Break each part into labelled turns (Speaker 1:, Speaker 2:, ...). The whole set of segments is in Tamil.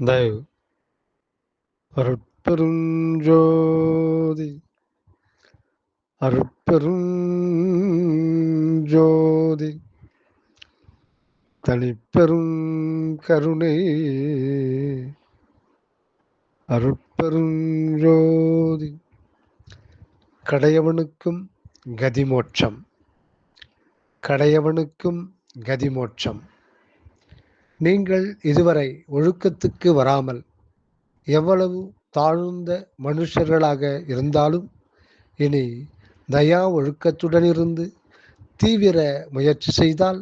Speaker 1: தயவு அருட்பெருஞ்சோதி அருட்பெருஞ்சோதி தனிப்பெரும் கருணை அருட்பெருஞ்சோதி கடையவனுக்கும் கதிமோட்சம் கடையவனுக்கும் கதிமோட்சம். நீங்கள் இதுவரை ஒழுக்கத்துக்கு வராமல் எவ்வளவு தாழ்ந்த மனுஷர்களாக இருந்தாலும் இனி தயா ஒழுக்கத்துடனிருந்து தீவிர முயற்சி செய்தால்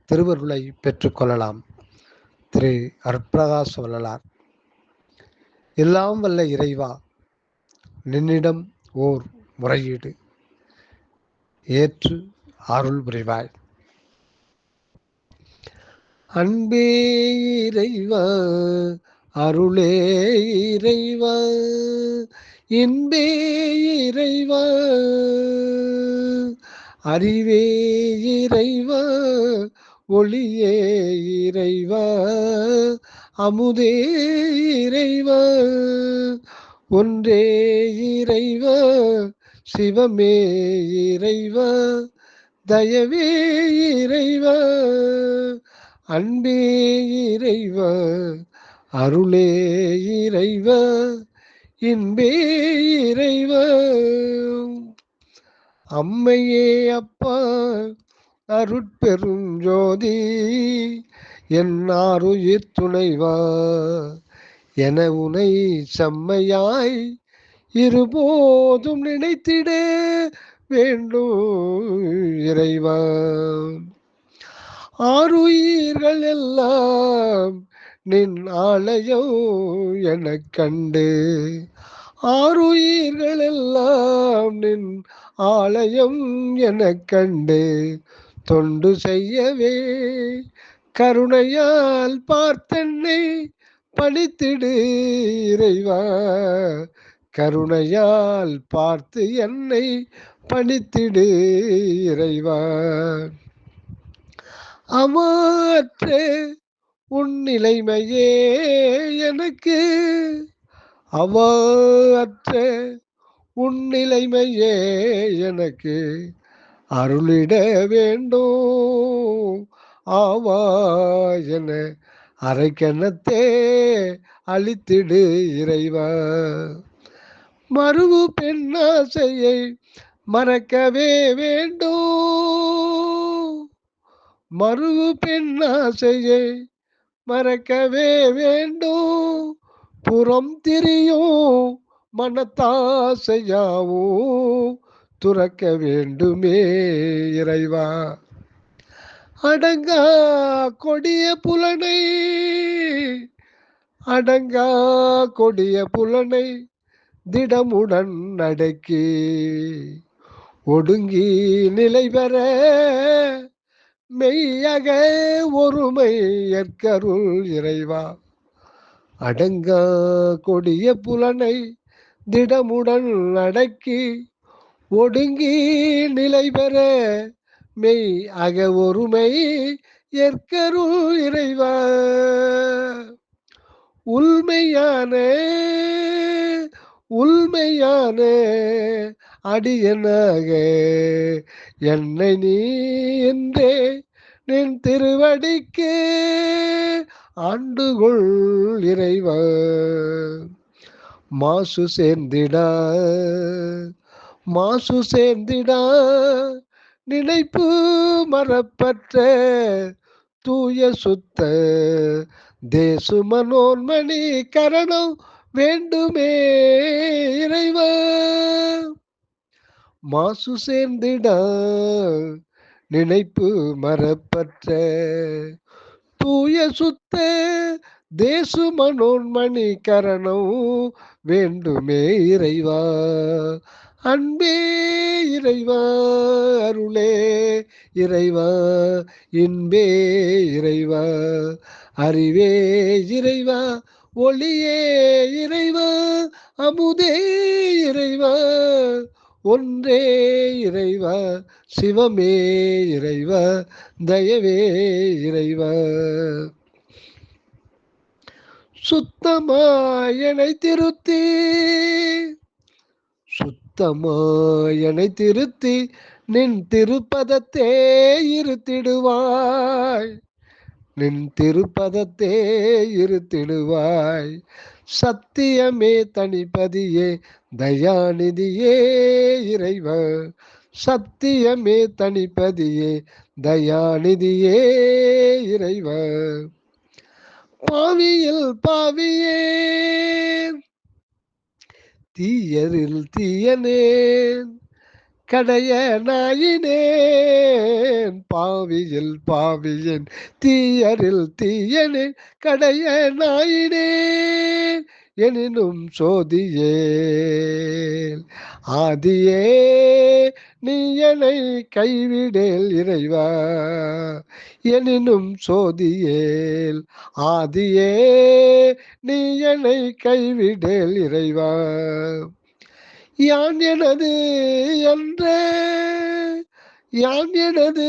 Speaker 1: திருவருளை பெற்றுக்கொள்ளலாம். திரு அருட்பிரகாஷ் வள்ளலார். எல்லாம் வல்ல இறைவா, நின்னிடம் ஓர் முறையீடு ஏற்று அருள் புரிவாய். அன்பே இறைவா, அருளே இறைவா, இன்பே இறைவா, அறிவே இறைவா, ஒளியே இறைவா, அமுதே இறைவா, ஒன்றே இறைவா, சிவமே இறைவா, தயவே இறைவா, அன்பே இறைவா, அருளே இறைவா, இன்பே இறைவா. அம்மையே அப்பா அருட்பெருஞ்சோதி, என்னாருயிர் துணைவா என உனை செம்மையாய் இருபோதும் நினைத்திட வேண்டும் இறைவா. ஆருயிர்கள் எல்லாம் நின் ஆலயம் எனக் கண்டு, ஆருயிர்கள் எல்லாம் நின் ஆலயம் எனக் கண்டு, தொண்டு செய்யவே கருணையால் பார்த்தென்னை பணித்திடு இறைவா, கருணையால் பார்த்து என்னை பணித்திடு இறைவா. அமாற்ற உன் நிலைமையே எனக்கு, அவாற்ற உன் நிலைமையே எனக்கு அருளிட வேண்டும் ஆவா என அரைக்கணத்தே அழித்திடு இறைவா. மறுவு பெண்ணாசையை மறக்கவே வேண்டும், மறுவு பெண்ணாசையை மறக்கவே வேண்டும், புறம் திரியும் மனத்தாசையாவும் துறக்க வேண்டுமே இறைவா. அடங்கா கொடிய புலனை, அடங்கா கொடிய புலனை திடமுடன் அடக்கி ஒடுங்கி நிலை பெற மெய்யக ஒருமை ஏற்கருள் இறைவா. அடங்கா கொடிய புலனை திடமுடன் அடக்கி ஒடுங்கி நிலை பெற மெய் அக ஒருமை ஏற்கருள் இறைவா. உள்மையான உள்மையான அடியனாக என்னை நீ என்றே நின் திருவடிக்கு ஆண்டுகொள் இறைவா. மாசு சேர்ந்திடா மாசு சேர்ந்திடா நினைப்பு மரப்பற்ற தூய சுத்த தேசு மனோன்மணி கரணம் வேண்டுமே இறைவா. மாசு சேர்ந்திடா நினைப்பு மரப்பற்ற தூய சுத்த தேசு மனோன்மணி கரணம் வேண்டுமே இறைவா. அன்பே இறைவா, அருளே இறைவா, இன்பே இறைவா, அறிவே இறைவா, ஒளியே இறைவா, அமுதே இறைவா, ஒன்றே இறைவா, சிவமே இறைவா, தயவே இறைவா. சுத்தமாயனை திருத்தி சுத்தமாயனை திருத்தி நின் திருப்பதத்தே இருத்திடுவாய். நின் திருப்பதத்தே இருத்திடுவாய். சத்தியமே தனிப்பதியே தயாநிதியே இறைவா. சத்தியமே தனிப்பதியே தயாநிதியே இறைவா. பாவியில் பாவியே தீயரில் தீயனேன் கடைய நாயினேன். பாவியில் பாவியன் தீயரில் தீயனேன் கடைய நாயினேன் எனினும் சோதியேல். ஆதியே நீ என்னை கைவிடேல் இறைவா. எனினும் சோதியேல். ஆதியே நீ என்னை கைவிடேல் இறைவா. யான் எனது என்றே யான் எனது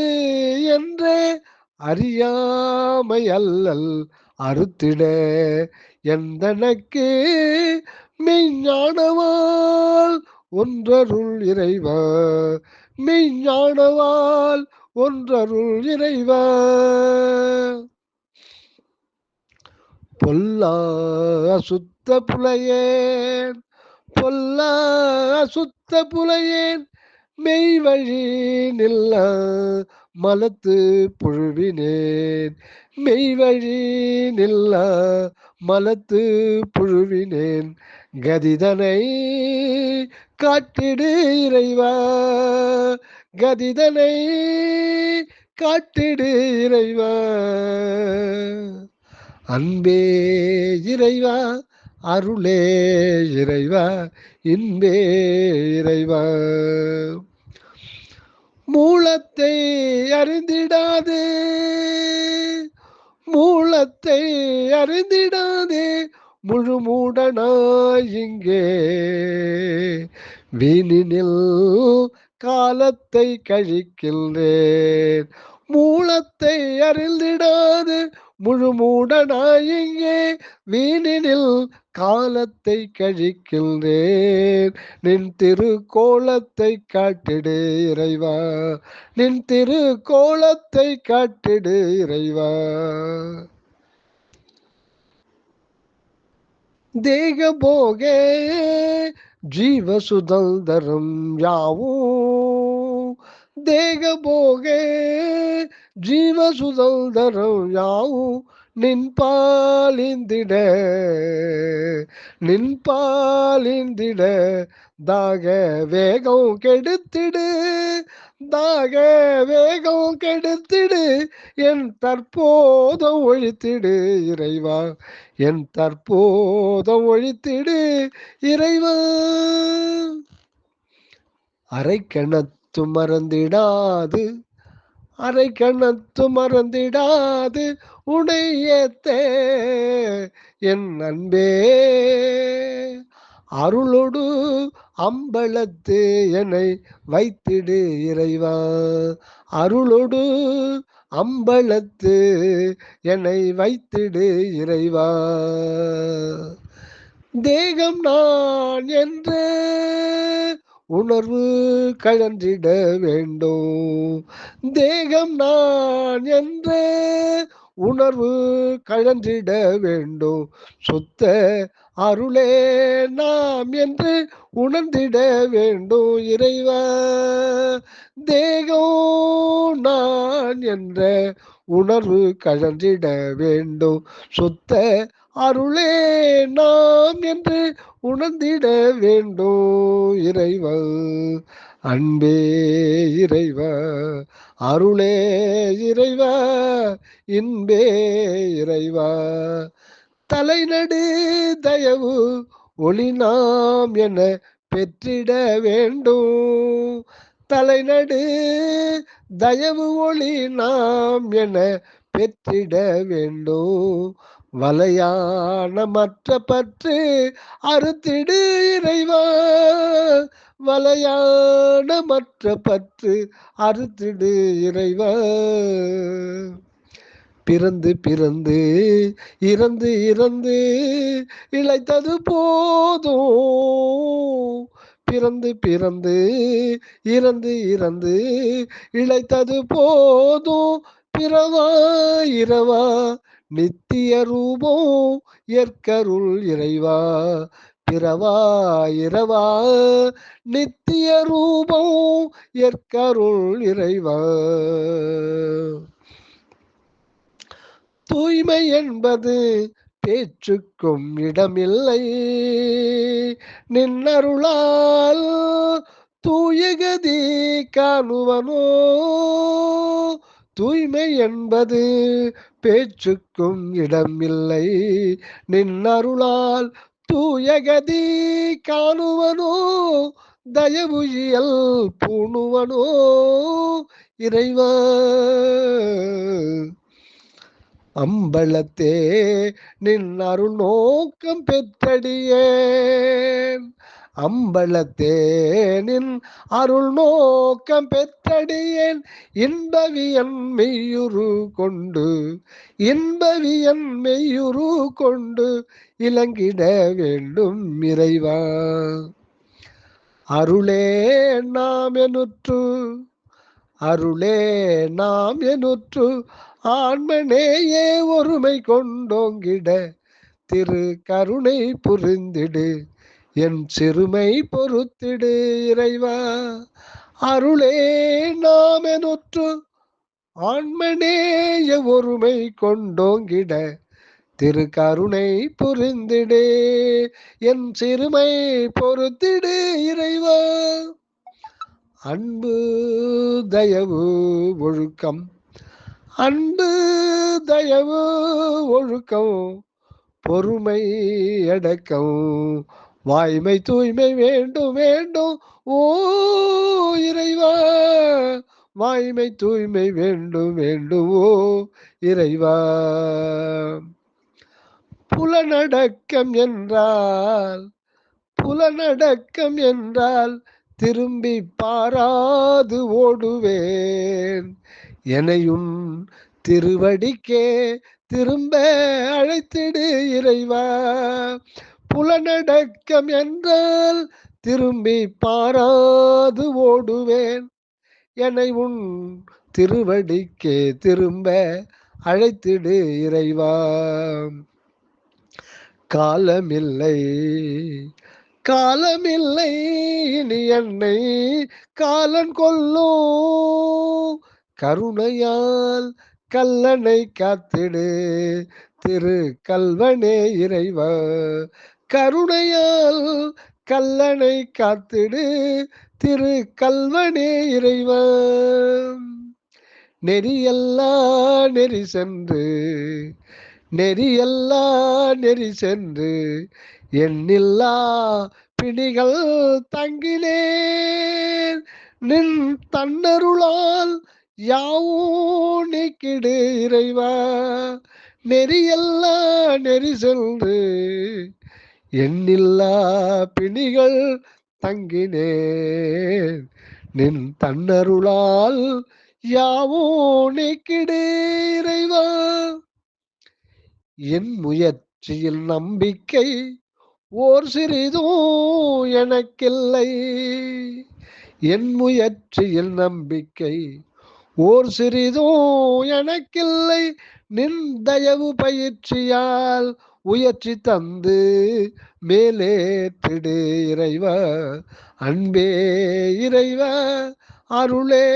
Speaker 1: என்றே அறியாமை அல்லல் அறுத்திட எந்தனக்கு மெய்ஞானவால் ஒன்றருள் இறைவா. மெய்ஞானவால் ஒன்றருள் இறைவா. பொல்லா அசுத்த புலையேன் பொல்லா அசுத்த புலையேன் மெய் வழி நில்ல மலத்து புழுவினேன். மெய் வழி நில்ல மலத்து புழுவினேன். கதிதனை காட்டிடு இறைவா. கதிதனை காட்டிடு இறைவா. அன்பே இறைவா. அருளே இறைவா. இன்பே இறைவா. மூலத்தை அறிந்திடாதே மூலத்தை அறிந்திடாதே முழு மூடனாய் இங்கே வீணினில் காலத்தை கழிக்கின்றேன். மூலத்தை அறிந்திடாது முழு மூடனாய் இங்கே வீணினில் காலத்தை கழிக்கின்றேன். நின் திருக்கோலத்தை காட்டிடு இறைவா. நின் திருக்கோலத்தை காட்டிடு இறைவா. தேக போகே ஜீவ சுதந்திரம் யாவும். தேக போகே ஜீவ சுதந்திரம் யாவும் நின்பாலிந்திட நின்பாலிந்திட தாக வேகம் கெடுத்திடு. தாக வேகம் கெடுத்திடு என் தற்போதம் ஒழித்திடு இறைவா. என் தற்போதம் ஒழித்திடு இறைவா. அரை கணத்து மறந்திடாது அரை கணத்து மறந்திடாது உடையத்தே என் அன்பே. அருளோடு அம்பலத்து என்னை வைத்திடு இறைவா. அருளோடு அம்பலத்து என்னை வைத்திடு இறைவா. தேகம் நான் என்று உணர்வு கழன்றிட வேண்டும். தேகம் நான் என்று உணர்வு கழன்றிட வேண்டும். சுத்த அருளே நாம் என்று உணர்ந்திட வேண்டும் இறைவா. தேகம் நான் என்ற உணர்வு கழன்றிட வேண்டும். சுத்த அருளே நாம் என்று உணர்ந்திட வேண்டும் இறைவா. அன்பே இறைவா. அருளே இறைவா. இன்பே இறைவா. தலைநடு தயவு ஒளி நாம் என பெற்றிட வேண்டும். தலைநடு தயவு ஒளி நாம் என பெற்றிட வேண்டும். வலையான மற்ற பற்று அறுத்திடு இறைவா. வலையான மற்ற பற்று அறுத்திடு இறைவா. பிறந்து பிறந்து இறந்து இறந்து இழைத்தது போதும். பிறந்து பிறந்து இறந்து இறந்து இழைத்தது போதும். பிறவா இரவா நித்திய ரூபம் ஏற்கருள் இறைவா. பிறவா இரவா நித்திய ரூபம் ஏற்கருள் இறைவா. தூய்மை என்பது பேச்சுக்கும் இடமில்லை, நின்னருளால் தூயகதி காணுவனோ. தூய்மை என்பது பேச்சுக்கும் இடமில்லை, நின்னருளால் தூயகதி காணுவனோ. தயவு இயல் பூணுவனோ இறைவா. அம்பலத்தே நின் அருள் நோக்கம் பெற்றடியேன். அம்பலத்தே நின் அருள் நோக்கம் பெற்றடியேன். இன்பவியன் மெய்யுரு கொண்டு இன்பவியன் மெய்யுரு கொண்டு இலங்கிட வேண்டும் இறைவா. அருளே நாம் எனுற்று அருளே நாம் எனுற்று ஆன்மனேயே ஒருமை கொண்டோங்கிட திரு கருணை புரிந்திடு என் சிறுமை பொறுத்திடு இறைவா. அருளே நாம் எனுற்று ஆன்மனேய ஒருமை கொண்டோங்கிட திரு கருணை புரிந்திடு என் சிறுமை பொறுத்திடு இறைவா. அன்பு தயவு ஒழுக்கம் அன்பு தயவு ஒழுக்கம் பொறுமை அடக்கம் வாய்மை தூய்மை வேண்டும் வேண்டும் ஓ இறைவா. வாய்மை தூய்மை வேண்டும் வேண்டும் ஓ இறைவா. புலனடக்கம் என்றால் புலனடக்கம் என்றால் திரும்பி பாராது ஓடுவேன். எனையும் திருவடிக்கே திரும்ப அழைத்திடு இறைவா. புலனடக்கம் என்றால் திரும்பி பாராது ஓடுவேன். என்னை உன் திருவடிக்கே திரும்ப அழைத்திடு இறைவா. காலமில்லை காலமில்லை இனி என்னை காலன் கொல்லும். கருணையால் கல்லனை காத்திடு திரு கல்வனே இறைவா. கருணையால் கல்லனை காத்திடு திரு கல்வனே இறைவா. நெறியல்லா நெறி சென்று நெறியல்லா நெறி சென்று எண்ணில்லா பிணிகள் தங்கினேன். நின் தன்னருளால் யாவோ நீக்கிடு இறைவா. நெறியல்லா நெறி சென்று எண்ணில்லா பிணிகள் தங்கினேன். நின் தன்னருளால் யாவோ நீக்கிடு இறைவா. என் முயற்சியில் நம்பிக்கை ஓர் சிறிதும் எனக்கில்லை. என் முயற்சியில் நம்பிக்கை ஓர் சிறிதும் எனக்கில்லை. நின் தயவு பயிற்சியால் உயர்ச்சி தந்து மேலேற்றிடு இறைவா. அன்பே இறைவா அருளே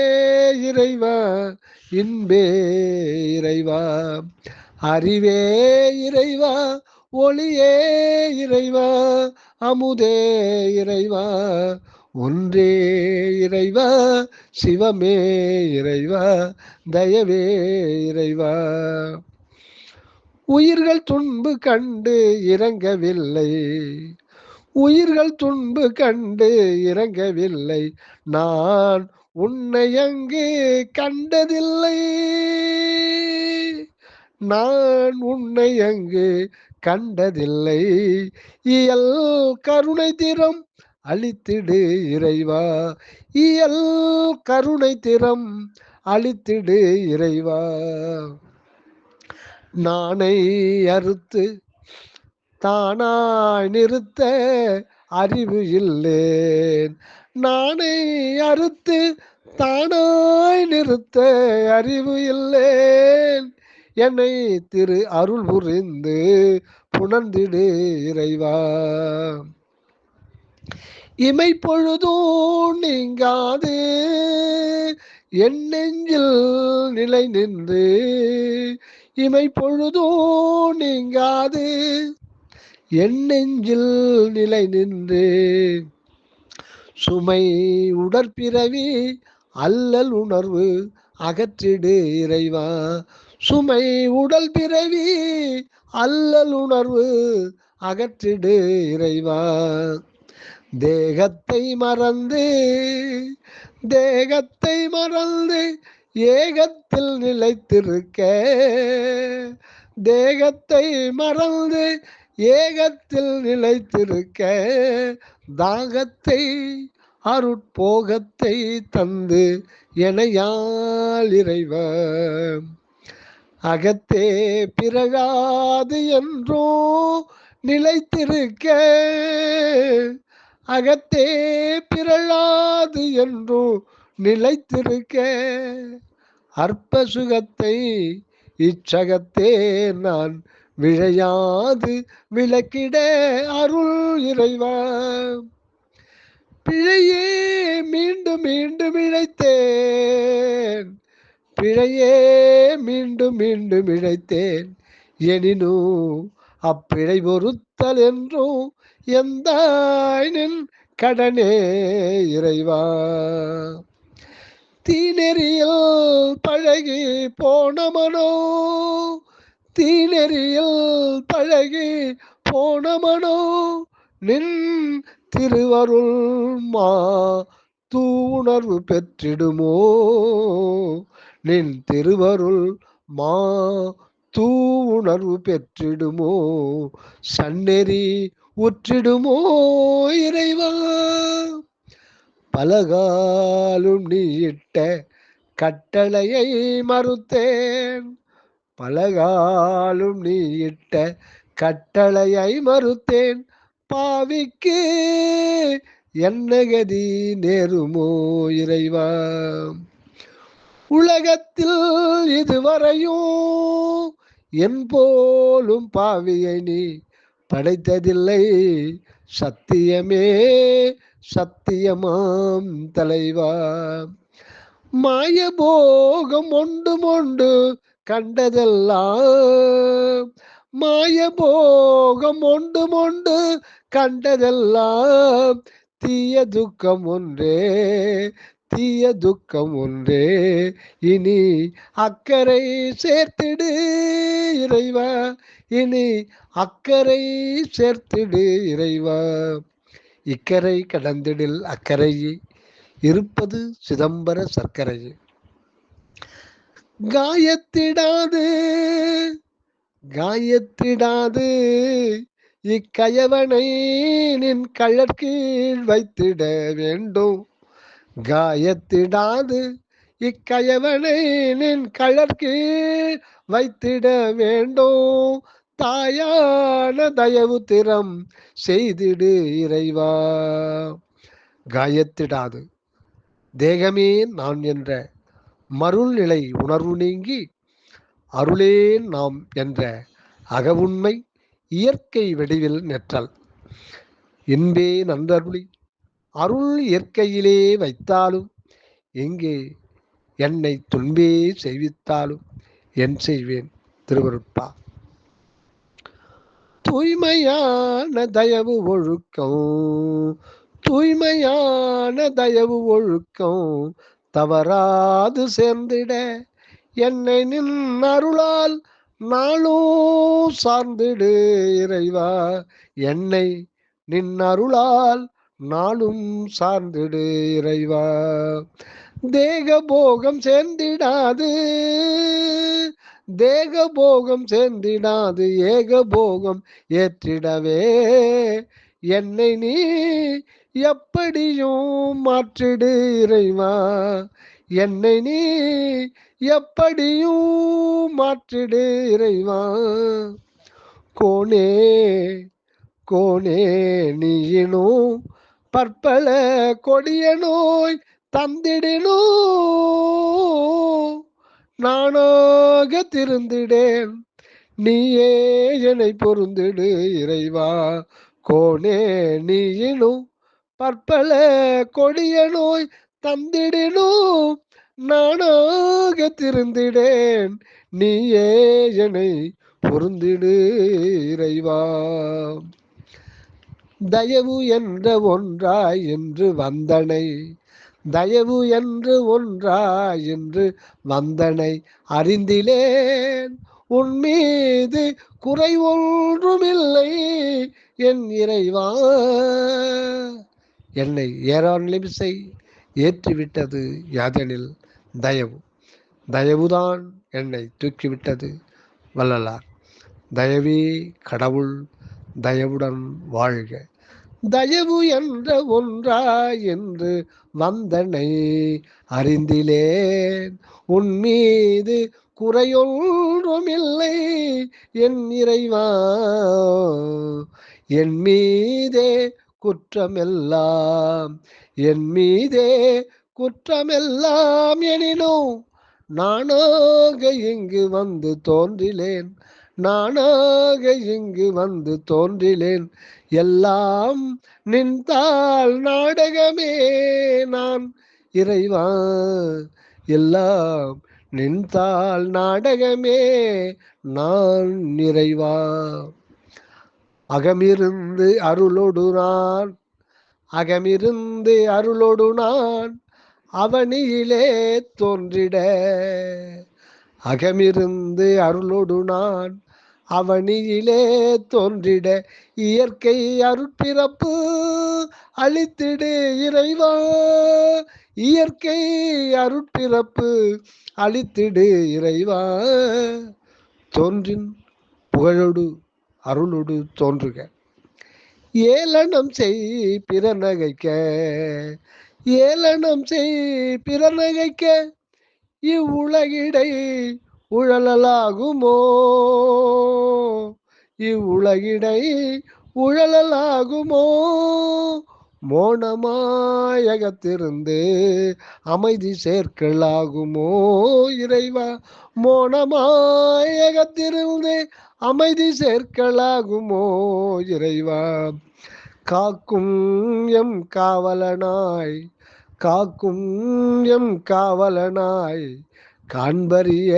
Speaker 1: இறைவா இன்பே இறைவா. அறிவே இறைவா ஒளியே இறைவா அமுதே இறைவா. ஒன்றே இறைவா சிவமே இறைவா தயவே இறைவா. உயிர்கள் துன்பு கண்டு இறங்கவில்லை. உயிர்கள் துன்பு கண்டு இறங்கவில்லை. நான் உன்னை அங்கு கண்டதில்லை. நான் உன்னை அங்கு கண்டதில்லை. இயல் கருணை திறம் அளித்திடு இறைவா. இயல் கருணை திறம் அளித்திடு இறைவா. நானை அறுத்து தானாய் நிறுத்த அறிவு இல்லேன். நானை அறுத்து தானாய் நிறுத்த அறிவு இல்லேன். என்னை திரு அருள் புரிந்து புணர்ந்திடு இறைவா. இமை பொழுதும் நீங்காது என் நெஞ்சில் நிலை நின்று, இமை பொழுதும் நீங்காது என் நெஞ்சில் நிலை நின்று, சுமை உடற்பிறவி அல்லல் உணர்வு அகற்றிடு இறைவா. சுமை உடல் பிறவி அல்லல் உணர்வு அகற்றிடு இறைவா. தேகத்தை மறந்து தேகத்தை மறந்து ஏகத்தில் நிலைத்திருக்க, தேகத்தை மறந்து ஏகத்தில் நிலைத்திருக்க, தாகத்தை அருட்போகத்தை தந்து எனையால் இறைவா. அகத்தே பிறகாது என்றோ நிலைத்திருக்க, அகத்தே பிறழாது என்றோ நிலைத்திருக்க, அற்ப சுகத்தை இச்சகத்தே நான் விழையாது விளக்கிட அருள் இறைவா. பிழையே மீண்டும் மீண்டும் இழைத்தேன், பிழையே மீண்டும் மீண்டும் இழைத்தேன், எனினும் அப்பிழை பொறுத்தல் என்றும் எந்த கடனே இறைவா. தீநெறியில் பழகி போன மனோ, தீநெறியில் பழகி போன மனோ, நின் திருவருள் மா தூணர்வு பெற்றிடுமோ, நின் திருவருள் மா தூணர்வு பெற்றிடுமோ, சன்னெறி உற்றிடுமோ இறைவா. பலகாலும் நீ இட்ட கட்டளையை மறுத்தேன், பலகாலும் நீ இட்ட கட்டளையை மறுத்தேன், பாவிக்கு என்ன கதி நேருமோ இறைவா. உலகத்தில் இதுவரையும் என் போலும் பாவியை நீ படைத்ததில்லை, சத்தியமே சத்தியமாம் தலைவா. மாயபோகம் ஒன்று மொண்டு கண்டதெல்லாம், மாயபோகம் ஒன்று மொண்டு கண்டதெல்லாம், தீய துக்கம் ஒன்றே, தீய துக்கம் ஒன்றே, இனி அக்கறை சேர்த்திடு இறைவா, இனி அக்கறை சேர்த்திடு இறைவா. இக்கரை கடந்திடில் அக்கறை இருப்பது சிதம்பர சர்க்கரை. காயத்திடாது காயத்திடாது இக்கயவனை நின் கழற்கீழ் வைத்திட வேண்டும், காயத்திடாது இக்கயவனை நின் கழற்கீழ் வைத்திட வேண்டும், தாயான தயவு திறம் செய்திடு இறைவா. காயத்திடாது தேகமே நான் என்ற மருள் நிலை உணர்வு நீங்கி, அருளே நாம் என்ற அகவுண்மை இயற்கை வடிவில் நெற்றல், இன்பே நன்றருளி அருள் இயற்கையிலே வைத்தாலும், எங்கே என்னை துன்பே செய்வித்தாலும் என் செய்வேன். திருவருட்பா. தூய்மையான தயவு ஒழுக்கம், தூய்மையான தயவு ஒழுக்கம் தவறாது சேர்ந்திட, என்னை நின் அருளால் நாளும் சார்ந்திடு இறைவா, என்னை நின் அருளால் நாளும் சார்ந்திடு இறைவா. தேக போகம் சேர்ந்திடாது, தேக போகம் சேர்ந்திடாது, ஏக போகம் ஏற்றிடவே என்னை நீ எப்படியும் மாற்றிடு இறைவா, என்னை நீ எப்படியும் மாற்றிடு இறைவா. கோனே கோனே நீயினும் பற்பல கொடிய நோய் தந்திடினோ நானாக திருந்திடேன். நீயே என்னை பொருந்திடு இறைவா. கோனே நீயினும் பற்பல கொடிய நோய் தந்திடினும் நானாக திருந்திடேன். நீயே என்னை பொருந்திடு இறைவா. தயவு என்ற ஒன்றாய் என்று வந்தனை, தயவு என்று ஒன்றாய் என்று வந்தனை அறிந்திலேன். உன்மீது குறை ஒன்றுமில்லை என் இறைவா. என்னை ஏறான் நிமிசை ஏற்றிவிட்டது யாதெனில் தயவு. தயவுதான் என்னை தூக்கிவிட்டது வள்ளலார். தயவே கடவுள், தயவுடன் வாழ்க. தயவு என்ற ஒன்றாய் என்று வந்தனை அறிந்திலேன். உன்மீது குறையொன்றுமில்லை என் இறைவா. என் மீதே குற்றமெல்லாம், என் மீதே குற்றமெல்லாம் எனினும் நானாக இங்கு வந்து தோன்றிலேன், நானாக இங்கு வந்து தோன்றிலேன். எல்லாம் நின்றால் நாடகமே நான் இறைவா. எல்லாம் நின்றால் நாடகமே நான் இறைவா. அகமிருந்து அருளொடு நான், அகமிருந்து அருளொடு நான் அவனியிலே தோன்றிட. அகமிருந்து அருளொடு நான் அவனியிலே தோன்றிட. இயற்கை அருட்பிறப்பு அளித்திடு இறைவா. இயற்கை அருட்பிறப்பு அளித்திடு இறைவா. தோன்றின் புகழொடு அருளொடு தோன்றுக. ஏளனம் செய் பிற நகைக்க, ஏளனம் செய் பிற நகைக்க இவ்வுலகிடை உழலலாகுமோ, இவ்வுலகிடை உழலலாகுமோ. மோனமாயகத்திருந்து அமைதி சேர்க்கலாகுமோ இறைவா. மோனமாயகத்திருந்து அமைதி சேர்க்கலாகுமோ இறைவா. காக்கும் எம் காவலனாய், காக்கும் எம் காவலனாய் காண்பரிய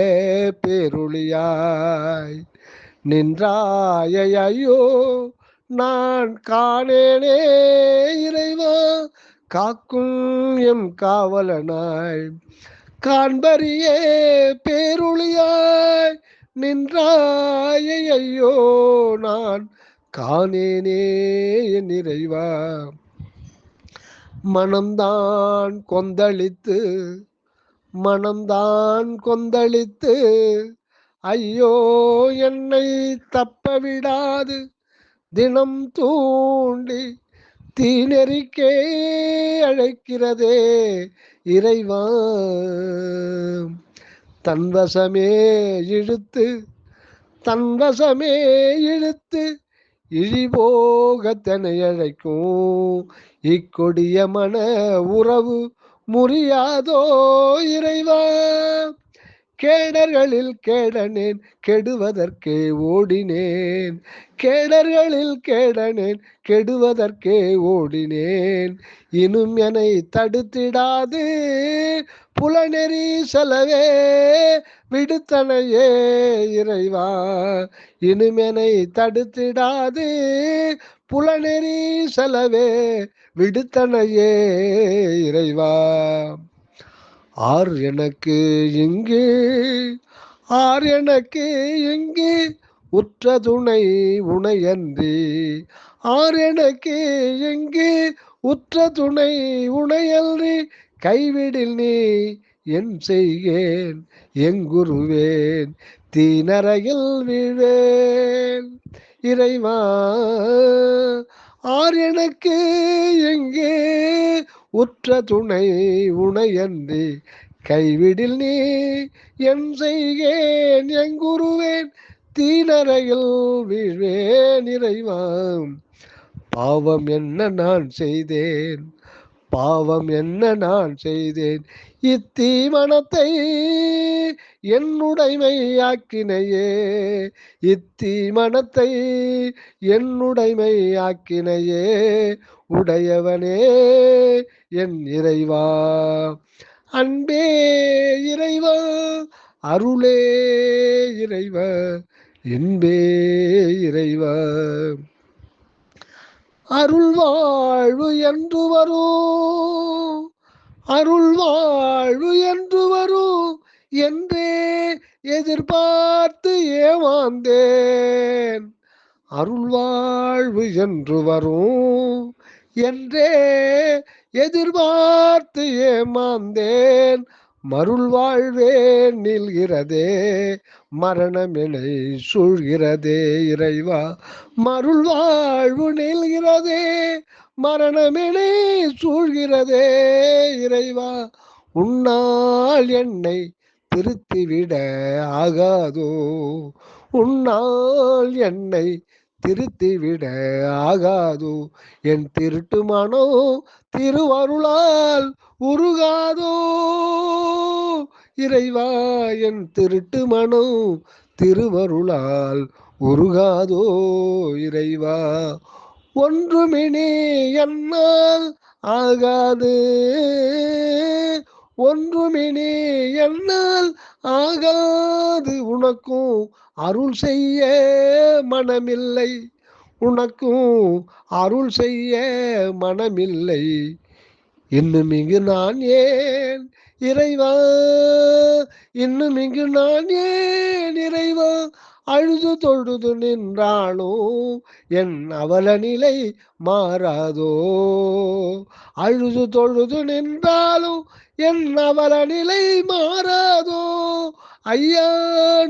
Speaker 1: பேருளியாய் நின்றாய ஐயோ நான் காணேனே இறைவா. காக்கும் எம் காவலனாய் காண்பரிய பேருளியாய் நின்றாய ஐயோ நான் காணேனே என் இறைவா. மனம்தான் கொந்தளித்து, மனம்தான் கொந்தளித்து ஐயோ என்னை தப்ப விடாது தினம் தூண்டி தீநெறிக்கே அழைக்கிறதே இறைவா. தன்வசமே இழுத்து, தன்வசமே இழுத்து இழிபோகத்தனை அழைக்கும் இக்கொடிய மன உறவு முறியாதோ இறைவா. கேடர்களில் கேடனேன் கெடுவதற்கே ஓடினேன், கேடர்களில் கேடனேன் கெடுவதற்கே ஓடினேன். இன்னும் என்னை தடுத்திடாது புலனெறி செலவே விடுத்தனையே இறைவா. இன்னும் என்னை தடுத்திடாது புலனெறி செலவே விடுத்தனையே இறைவா. ஆர் எனக்கு இங்கு, ஆர் எனக்கு இங்கு உற்ற துணை உணையன்றி, ஆர் எனக்கு இங்கு உற்ற துணை உணையன்றி கைவிடில் நீ என் செய்கேன் எங்குருவேன் தீநரையில் வீழ்வேன் இறைவா. ஆர் எனக்கு எங்கே உற்ற துணை உணையன்றி கைவிடில் நீ என் செய்கேன் எங்குருவேன், தீனரையில் வீழ்வேன் இறைவா. பாவம் என்ன நான் செய்தேன், பாவம் என்ன நான் செய்தேன், இத்தீமனத்தை என்னுடைமையாக்கினையே, இத்தீமனத்தை என்னுடைமையாக்கினையே, உடையவனே என் இறைவா. அன்பே இறைவா, அருளே இறைவா, என்பே இறைவா. அருள் வாழ்வு என்று வரும், அருள் வாழ்வு என்று வரும் என்றே எதிர்பார்த்து ஏமாந்தேன். அருள் வாழ்வு என்று வரும் என்றே எதிர்பார்த்து ஏமாந்தேன். மருள் வாழ்வே நில்கிறதே, மரணமெனை சூழ்கிறதே இறைவா. மருள் வாழ்வு நில்கிறதே, மரணமெனை சூழ்கிறதே இறைவா. உன்னால் என்னை திருத்திவிட ஆகாதோ, உன்னால் என்னை திருத்திவிட ஆகாதோ, என் திருட்டு மனோ திருவருளால் உருகாதோ இறைவா. என் திருட்டு மனோ திருவருளால் உருகாதோ இறைவா. ஒன்றுமினே என்னால் ஆகாது, ஒன்றுமினே என்னால் ஆகாது, உனக்கும் அருள் செய்ய மனமில்லை, உனக்கும் அருள் செய்ய மனமில்லை. இன்னும் இங்கு நான் ஏன் இறைவா, இன்னும் இங்கு நான் ஏன் இறைவா, அழுது தொழுது நின்றானோ என் அவல நிலை மாறாதோ, அழுது தொழுது நின்றாலும் என் அவல நிலை மாறாதோ. ஐயா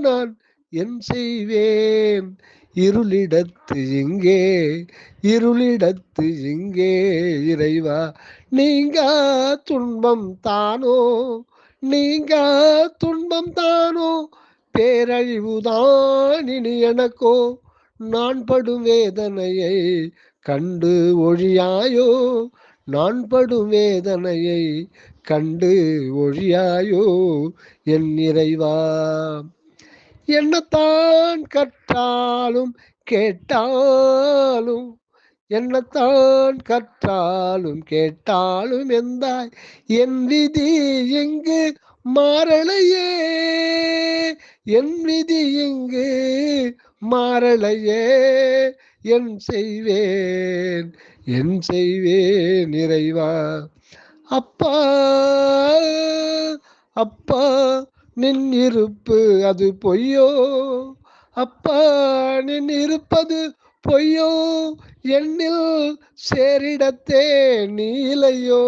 Speaker 1: நான் என் செய்வேன் இருளிடத்து இங்கே, இருளிடத்து இங்கே இறைவா. நீங்கா துன்பம் தானோ, நீங்கா துன்பம் தானோ, பேரழிவுதான் இனி எனக்கோ. நான் படும் வேதனையை கண்டு ஒழியாயோ, நான் படும் வேதனையை கண்டு ஒழியாயோ என் இறைவா. என்னத்தான் கற்றாலும் கேட்டாலும், என்னத்தான் கற்றாலும் கேட்டாலும் எந்தாய், என் விதி இங்கு மாறலையே, என் விதி இங்கு மாறலையே. என் செய்வேன், என் செய்வேன் இறைவா. அப்பா, அப்பா நின் இருப்பு அது பொய்யோ, அப்பா நின் இருப்பது பொய்யோ, என்னில் சேரிடத்தே நீலையோ.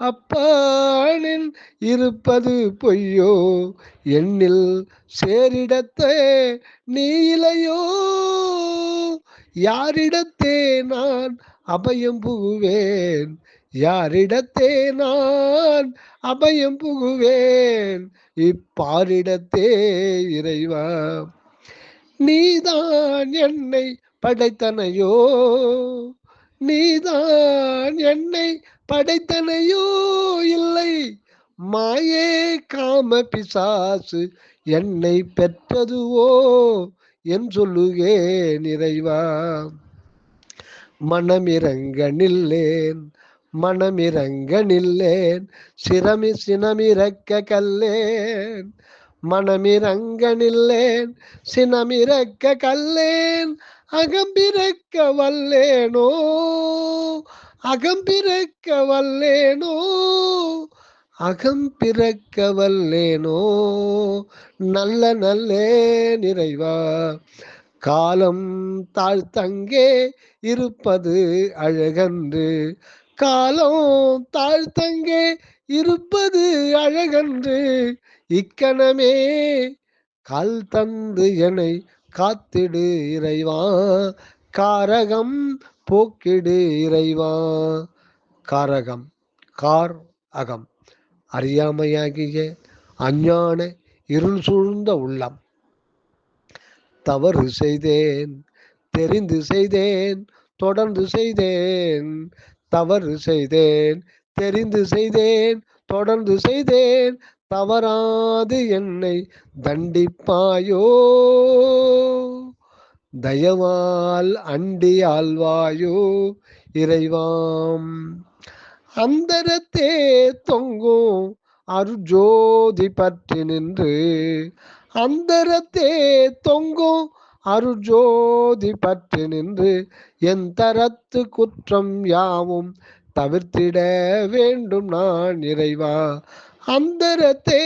Speaker 1: அப்பா நின் இருப்பது பொய்யோ, என்னில் சேரிடத்தே நீலையோ. யாரிடத்தே நான் அபயம் புகுவேன், யாரிடத்தே நான் அபயம் புகுவேன், இப்பாரிடத்தே இறைவா. நீதான் என்னை படைத்தனையோ, நீதான் என்னை படைத்தனையோ, இல்லை மாயே காம பிசாசு என்னை பெற்றதுவோ என் சொல்லுகேன் இறைவா. மனமிரங்க நில்லேன், மனமிரங்க நில்லேன், சினமிரக்க கல்லேன், மனமிரங்க நில்லேன், சினமிரக்க கல்லேன், அகம்பிரக்க வல்லேனோ, அகம்பிரக்க வல்லேனோ, அகம்பிரக்க வல்லேனோ. நல்ல நல்லே நிறைவா. காலம் தாழ்த்தங்கே இருப்பது அழகன்று, காலம் தாழ்த்தங்கே இருப்பது அழகன்று, இக்கணமே கால் தந்து என்னை காத்திடு இறைவா. காரகம் போக்கிடு இறைவா. காரகம், கார் அகம் அறியாமையாகிய அஞ்ஞான இருள் சூழ்ந்த உள்ளம். தவறு செய்தேன், தெரிந்து செய்தேன், தொடர்ந்து செய்தேன். தவறு செய்தேன், தெரிந்து செய்தேன், தொடர்ந்து செய்தேன். தவறாது என்னை தண்டிப்பாயோ, தயவால் அண்டி ஆழ்வாயோ இறைவாம். அந்தரத்தே தொங்கும் அருஜோதி பற்றி நின்று, அந்தரத்தே தொங்கும் அருஜோதி பற்றி நின்று, என் தரத்து குற்றம் யாவும் தவிர்த்திட வேண்டும் நான் இறைவா. அந்தரத்தே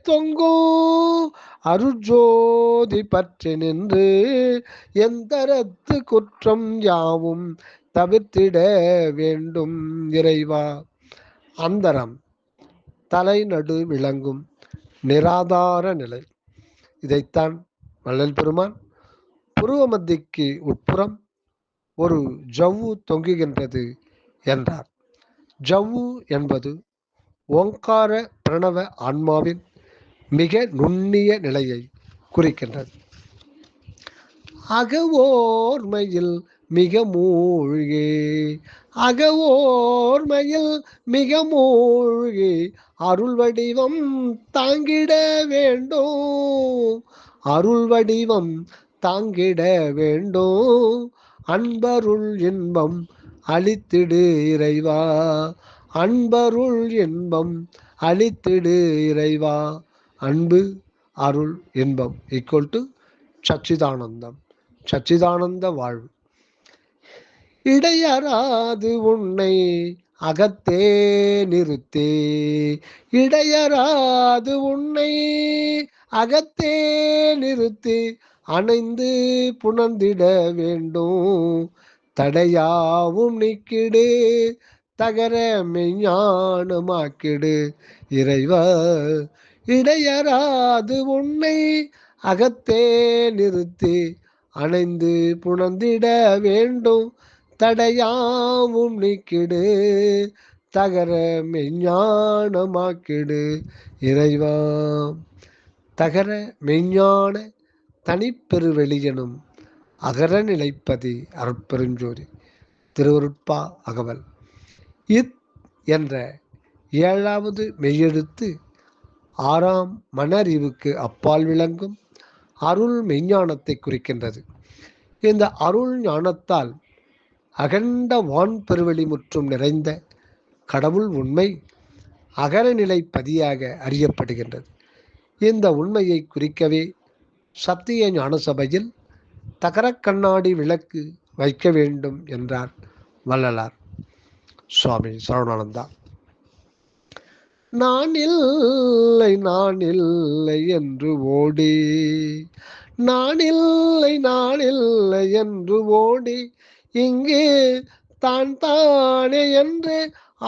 Speaker 1: தொங்கும் அருஜோதி பற்றி நின்று, என் தரத்து குற்றம் யாவும் தவிர்த்திட வேண்டும் இறைவா. அந்தரம் தலை நடு விளங்கும் நிராதார நிலை. இதைத்தான் வள்ளல் பெருமான் புருவ மத்திக்கு உட்புறம் ஒரு ஜவ்வு தொங்குகின்றது என்றார். ஜவ்வு என்பது ஓங்கார பிரணவ ஆன்மாவின் மிக நுண்ணிய நிலையை குறிக்கின்றது. அகவோர்மையில் மிக மூழ்கி, அகவோர்மையில் மிக மூழ்கி அருள் வடிவம் தாங்கிட வேண்டும், அருள் வடிவம் தாங்கிட வேண்டும். அன்பருள் இன்பம் அளித்திடு இறைவா, அன்பருள் இன்பம் அளித்திடு இறைவா. அன்பு அருள் இன்பம் ஈக்குவல் டு சச்சிதானந்தம், சச்சிதானந்த வாழ்வு. இடையராது உன்னை அகத்தே நிறுத்தே, இடையராது உன்னை அகத்தே நிறுத்தி அணைந்து புணர்ந்திட வேண்டும். தடையாவும் நீக்கிடு, தகர மெய்ஞானமாக்கிடு இறைவா. இடையராது உன்னை அகத்தே நிறுத்தி அணைந்து புணர்ந்திட வேண்டும். தடையாவும் நீக்கிடு, தகர மெய்ஞானமாக்கிடு இறைவா. தகர மெய்ஞான தனிப்பெருவெளியெனும் அகர நிலைப்பதி அருட்பெருஞ்சோதி. திருவருட்பா அகவல். இத் என்ற 7வது மெய்யெழுத்து 6ஆம் மனறிவுக்கு அப்பால் விளங்கும் அருள் மெய்ஞானத்தை குறிக்கின்றது. இந்த அருள் ஞானத்தால் அகண்ட வான் பெருவெளி முற்றும் நிறைந்த கடவுள் உண்மை அகரநிலை பதியாக அறியப்படுகின்றது. இந்த உண்மையை குறிக்கவே சத்திய ஞான சபையில் தகர கண்ணாடி விளக்கு வைக்க வேண்டும் என்றார் வள்ளலார். சுவாமி சரவணானந்தா. நான் இல்லை நான் இல்லை என்று ஓடி, நான் இல்லை நான் இல்லை என்று ஓடி, இங்கு தான் தானே என்று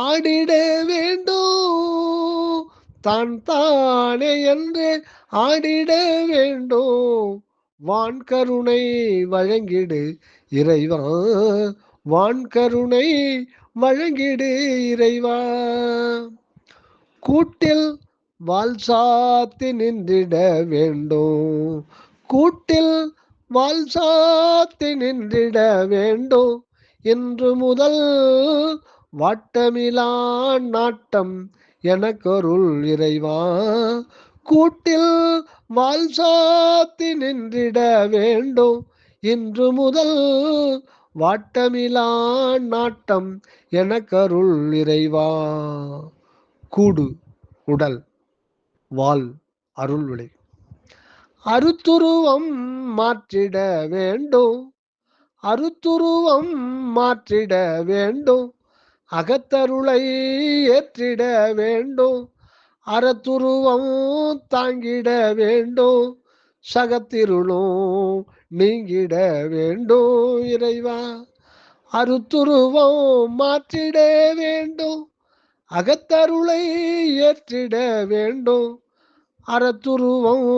Speaker 1: ஆடிட வேண்டும், தான் தானே என்று ஆடிட வேண்டும். வான் கருணை வழங்கிடு இறைவா, வான் கருணை வழங்கிடு இறைவா. கூட்டில் வால் சாத்தி நின்றிட வேண்டும், கூட்டில் வால் சாத்தி நின்றிட வேண்டும். இன்று முதல் வாட்டமிலா நாட்டம் எனக்கருள் இறைவா. கூட்டில் வால் சாத்தி நின்றிட வேண்டும். இன்று முதல் வாட்டமிலா நாட்டம் எனக்கருள் இறைவா. கூடு உடல், வால் அருள் விளை. அருத்துருவம் மாற்றிட வேண்டும், அருத்துருவம் மாற்றிட வேண்டும். அகத்தருளை ஏற்றிட வேண்டும். அறத்துருவம் தாங்கிட வேண்டும். சகத்திருளும் நீங்கிட வேண்டும் இறைவா. அருத்துருவம் மாற்றிட வேண்டும். அகத்தருளை ஏற்றிட வேண்டும். அறத்துருவம்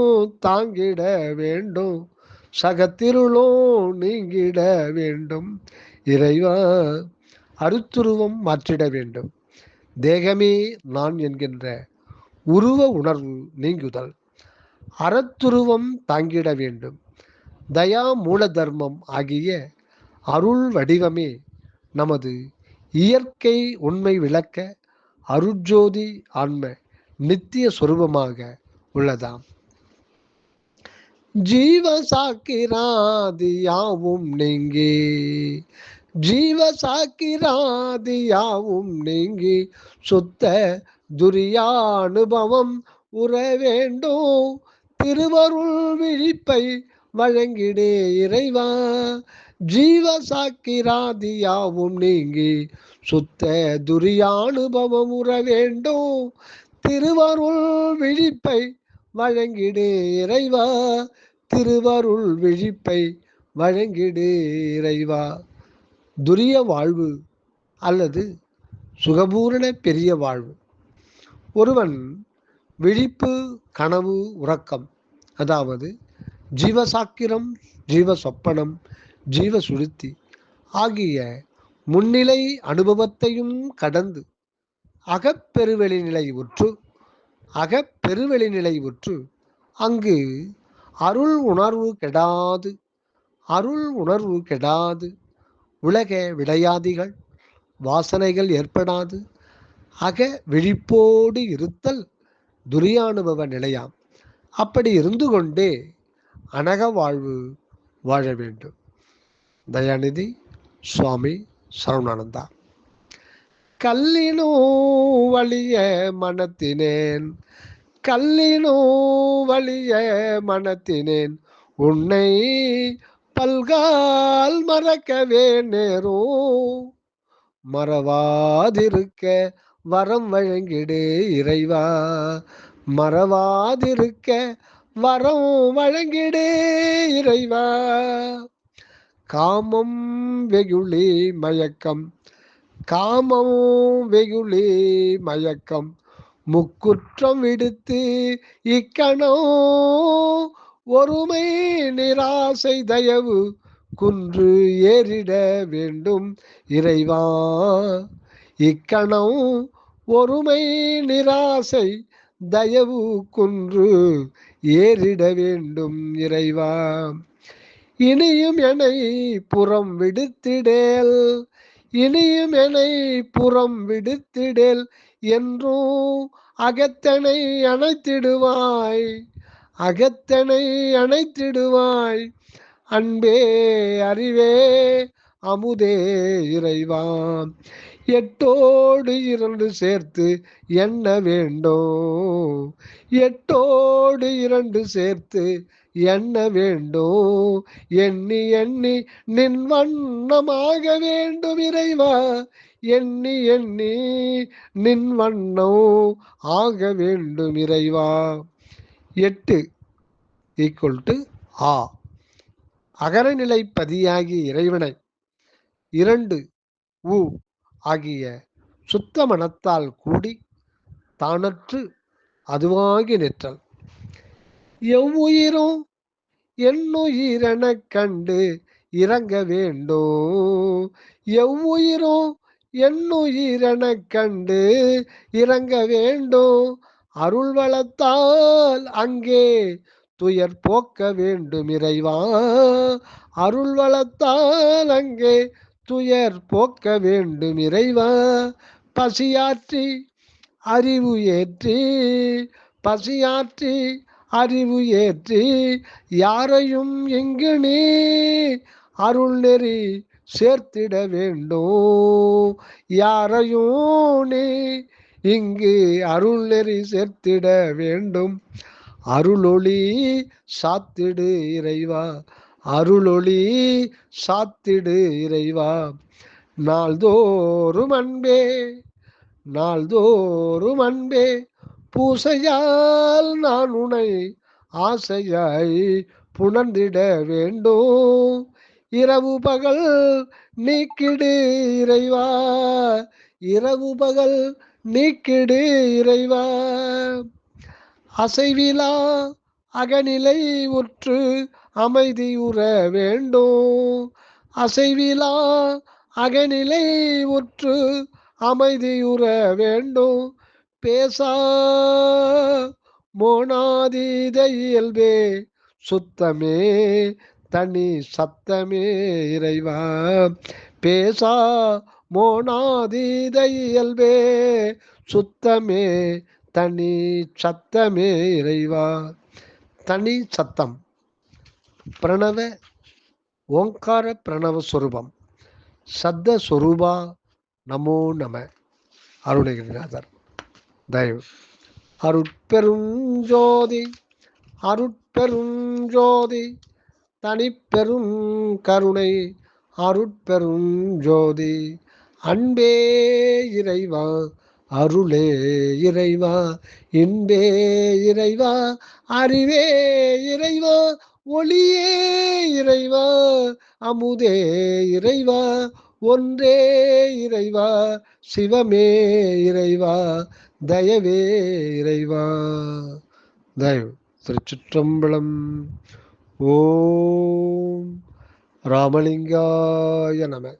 Speaker 1: தாங்கிட வேண்டும். சகத்திருளும் நீங்கிட வேண்டும் இறைவா. அருத்துருவம் மாற்றிட வேண்டும். தேகமே நான் என்கின்ற உருவ உணர்வு நீங்குதல், அறத்துருவம் தாங்கிட வேண்டும். தயா மூல தர்மம் ஆகிய அருள் வடிவமே நமது இயற்கை உண்மை விளக்க அருட்ஜோதி ஆன்ம நித்திய சொரூபமாக உள்ளதாம். ஜீவசாக்கிராதியாவும் நீங்கி, ஜீவசாக்கிராதியாவும் நீங்கி சுத்த துரியானுபவம் உற வேண்டும். திருவருள் விழிப்பை வழங்கிடே இறைவா. ஜீவசாக்கிராதியாவும் நீங்கி சுத்த துரியானுபவம் உற வேண்டும். திருவருள் விழிப்பை வழங்கிடு இறைவா. திருவருள் விழிப்பை வழங்கிடு இறைவா. துரிய வாழ்வு அல்லது சுகபூரண பெரிய வாழ்வு. ஒருவன் விழிப்பு, கனவு, உறக்கம், அதாவது ஜீவசாக்கிரம், ஜீவ சொப்பனம், ஜீவ சுழுத்தி ஆகிய முன்னிலை அனுபவத்தையும் கடந்து அகப்பெருவெளி நிலை உற்று, அகப்பெருவெளி நிலை உற்று அங்கு அருள் உணர்வு கெடாது, அருள் உணர்வு கெடாது, உலக விளையாதிகள் வாசனைகள் ஏற்படாது அக விழிப்போடு இருத்தல் துரியானுபவ நிலையாம். அப்படி இருந்து கொண்டே அனக வாழ்வு வாழ வேண்டும். தயாநிதி சுவாமி சரவணானந்தா. கல்லினோ வலிய மனத்தினேன், கல்லினோ வலிய மனத்தினேன், உன்னை பல்கால் மறக்கவே நேரும். மறவாதிருக்க வரம் வழங்கிடே இறைவா. மறவாதிருக்க வரம் வழங்கிடே இறைவா. காமம் வெகுளி மயக்கம், காமம் வெகுளி மயக்கம் முக்குற்றம் விடுத்து இக்கணோ ஒருமை நிராசை தயவு குன்று ஏறிட வேண்டும் இறைவா. இக்கணம் ஒருமை நிராசை தயவு குன்று ஏறிட வேண்டும் இறைவா. இனியும் என்னை புறம் விடுத்திடேல், இனியும் என்னை புறம் விடுத்திடேல் என்றும் அகத்தனை அணைத்திடுவாய், அகத்தனை அணைத்திடுவாய். அன்பே அறிவே அமுதே இறைவா. எட்டோடு இரண்டு சேர்த்து எண்ண வேண்டும், எட்டோடு இரண்டு சேர்த்து எண்ண வேண்டும். எண்ணி எண்ணி நின் வண்ணமாக வேண்டும் இறைவா. எண்ணி எண்ணி நின் வண்ணம் ஆக வேண்டும் இறைவா. 8 = ஆ. அகரநிலை பதியாகிய இறைவனை 2 உ ஆகிய சுத்த மனத்தால் கூடி தானற்று அதுவாகி நிற்றல். எவ்வுயிரும் என்னுயிரெனக் கண்டு இறங்க வேண்டும், எவ்வுயிரும் என்னுயிரெனக் கண்டு இறங்க வேண்டும். அருள் வளத்தால் அங்கே துயர் போக்க வேண்டும் இறைவா. அருள் வளத்தால் அங்கே துயர் போக்க வேண்டும் இறைவா. பசியாற்றி அறிவு ஏற்றி, பசியாற்றி அறிவு ஏற்றி யாரையும் இங்கு நீ அருள் நெறி சேர்த்திட வேண்டும். யாரையும் நீ இங்கு அருள் நெறி சேர்த்திட வேண்டும். அருளொளி சாத்திடு இறைவா, அருளொளி சாத்திடு இறைவா. நாள்தோறும் அன்பே, நாள்தோறும் அன்பே பூசையால் நான் உனை ஆசையாய் புணர்ந்திட வேண்டும். இரவு பகல் நீக்கிடு இறைவா, இரவு பகல் நீக்கிடு இறைவா. அசைவிலா அகநிலை உற்று அமைதியுற வேண்டும், அசைவிலா அகநிலை உற்று அமைதியுற வேண்டும். பேசா மோனாதீத இயல்பே சுத்தமே தனி சத்தமே இறைவா. பேசா மோனாதீத இயல்பே சுத்தமே தனி சத்தமே இறைவா. தனி சத்தம் பிரணவ ஓங்கார பிரணவ சொரூபம் சத்த சொரூபா நமோ நம. அருணகிரிநாதர். தயவு. அருட்பெரும் ஜோதி அருட்பெரும் ஜோதி தனிப்பெரும் கருணை அருட்பெரும் ஜோதி அன்பே இறைவா அருளே இறைவா இன்பே இறைவா அறிவே இறைவா ஒளியே இறைவா அமுதே இறைவா ஒன்றே இறைவா சிவமே இறைவா தயவே இறைவா. தயவு. திருச்சிற்றம்பலம். ஓம் ராமலிங்காய நம.